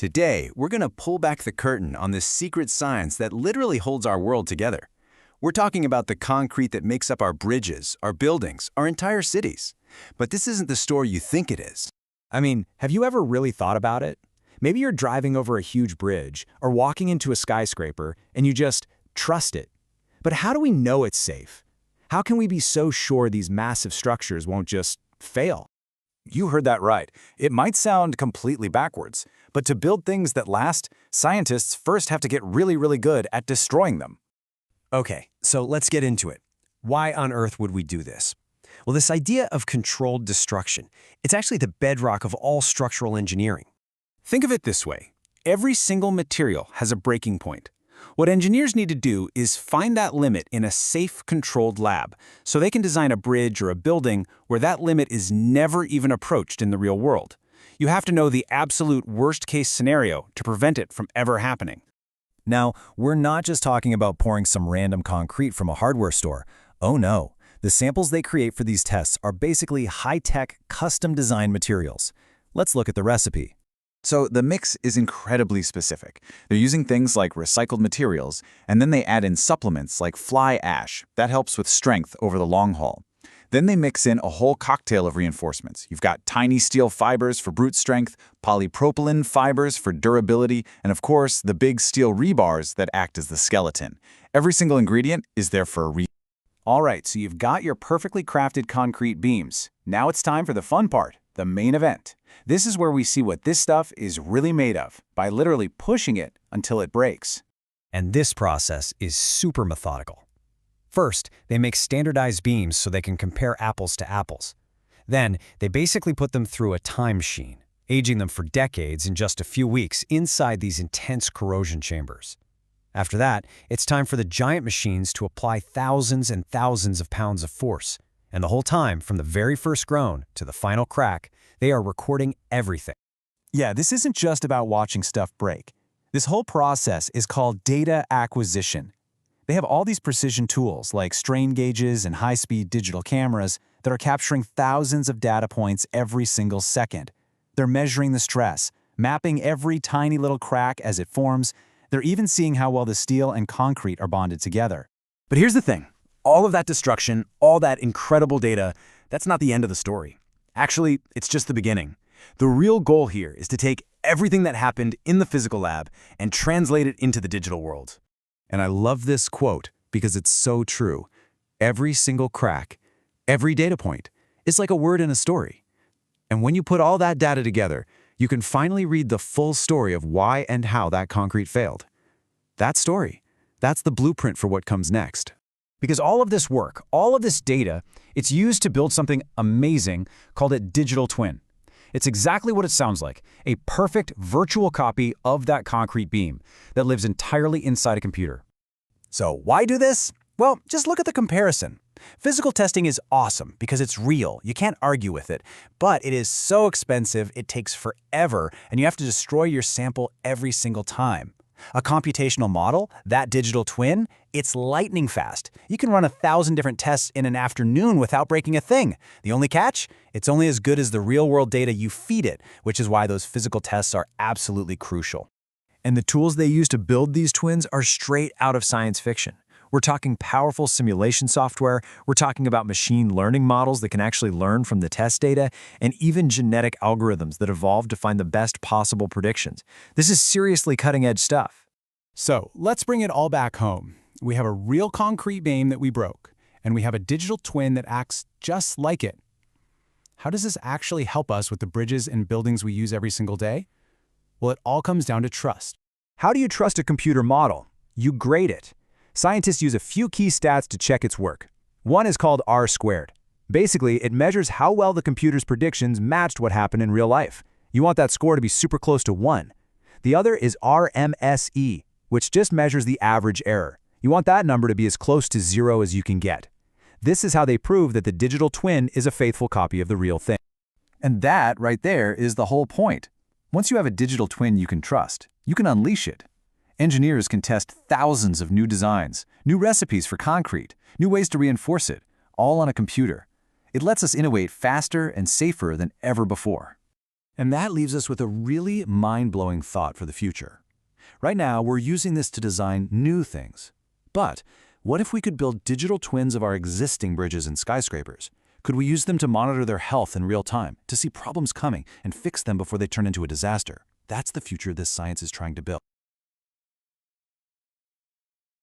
Today, we're going to pull back the curtain on this secret science that literally holds our world together. We're talking about the concrete that makes up our bridges, our buildings, our entire cities. But this isn't the story you think it is. I mean, have you ever really thought about it? Maybe you're driving over a huge bridge or walking into a skyscraper and you just trust it. But how do we know it's safe? How can we be so sure these massive structures won't just fail? You heard that right. It might sound completely backwards, but to build things that last, scientists first have to get really good at destroying them. Okay, so let's get into it. Why on earth would we do this? Well, this idea of controlled destruction, it's actually the bedrock of all structural engineering. Think of it this way. Every single material has a breaking point. What engineers need to do is find that limit in a safe, controlled lab, so they can design a bridge or a building where that limit is never even approached in the real world. You have to know the absolute worst-case scenario to prevent it from ever happening. Now, we're not just talking about pouring some random concrete from a hardware store. Oh no, the samples they create for these tests are basically high-tech, custom-designed materials. Let's look at the recipe. So the mix is incredibly specific. They're using things like recycled materials, and then they add in supplements like fly ash. That helps with strength over the long haul. Then they mix in a whole cocktail of reinforcements. You've got tiny steel fibers for brute strength, polypropylene fibers for durability, and of course, the big steel rebars that act as the skeleton. Every single ingredient is there for a reason. All right, so you've got your perfectly crafted concrete beams. Now it's time for the fun part, the main event. This is where we see what this stuff is really made of, by literally pushing it until it breaks. And this process is super methodical. First, they make standardized beams so they can compare apples to apples. Then, they basically put them through a time machine, aging them for decades in just a few weeks inside these intense corrosion chambers. After that, it's time for the giant machines to apply thousands and thousands of pounds of force. And the whole time, from the very first groan to the final crack, they are recording everything. Yeah, this isn't just about watching stuff break. This whole process is called data acquisition. They have all these precision tools like strain gauges and high-speed digital cameras that are capturing thousands of data points every single second. They're measuring the stress, mapping every tiny little crack as it forms. They're even seeing how well the steel and concrete are bonded together. But here's the thing. All of that destruction, all that incredible data, that's not the end of the story. Actually, it's just the beginning. The real goal here is to take everything that happened in the physical lab and translate it into the digital world. And I love this quote because it's so true. Every single crack, every data point, is like a word in a story. And when you put all that data together, you can finally read the full story of why and how that concrete failed. That story, that's the blueprint for what comes next. Because all of this work, all of this data, it's used to build something amazing called a digital twin. It's exactly what it sounds like, a perfect virtual copy of that concrete beam that lives entirely inside a computer. So why do this? Well, just look at the comparison. Physical testing is awesome because it's real. You can't argue with it. But it is so expensive, it takes forever, and you have to destroy your sample every single time. A computational model, that digital twin, it's lightning fast. You can run 1,000 different tests in an afternoon without breaking a thing. The only catch? It's only as good as the real-world data you feed it, which is why those physical tests are absolutely crucial. And the tools they use to build these twins are straight out of science fiction. We're talking powerful simulation software, we're talking about machine learning models that can actually learn from the test data, and even genetic algorithms that evolve to find the best possible predictions. This is seriously cutting-edge stuff. So let's bring it all back home. We have a real concrete beam that we broke, and we have a digital twin that acts just like it. How does this actually help us with the bridges and buildings we use every single day? Well, it all comes down to trust. How do you trust a computer model? You grade it. Scientists use a few key stats to check its work. One is called R-squared. Basically, it measures how well the computer's predictions matched what happened in real life. You want that score to be super close to 1. The other is RMSE, which just measures the average error. You want that number to be as close to 0 as you can get. This is how they prove that the digital twin is a faithful copy of the real thing. And that right there is the whole point. Once you have a digital twin you can trust, you can unleash it. Engineers can test thousands of new designs, new recipes for concrete, new ways to reinforce it, all on a computer. It lets us innovate faster and safer than ever before. And that leaves us with a really mind-blowing thought for the future. Right now, we're using this to design new things. But what if we could build digital twins of our existing bridges and skyscrapers? Could we use them to monitor their health in real time, to see problems coming and fix them before they turn into a disaster? That's the future this science is trying to build.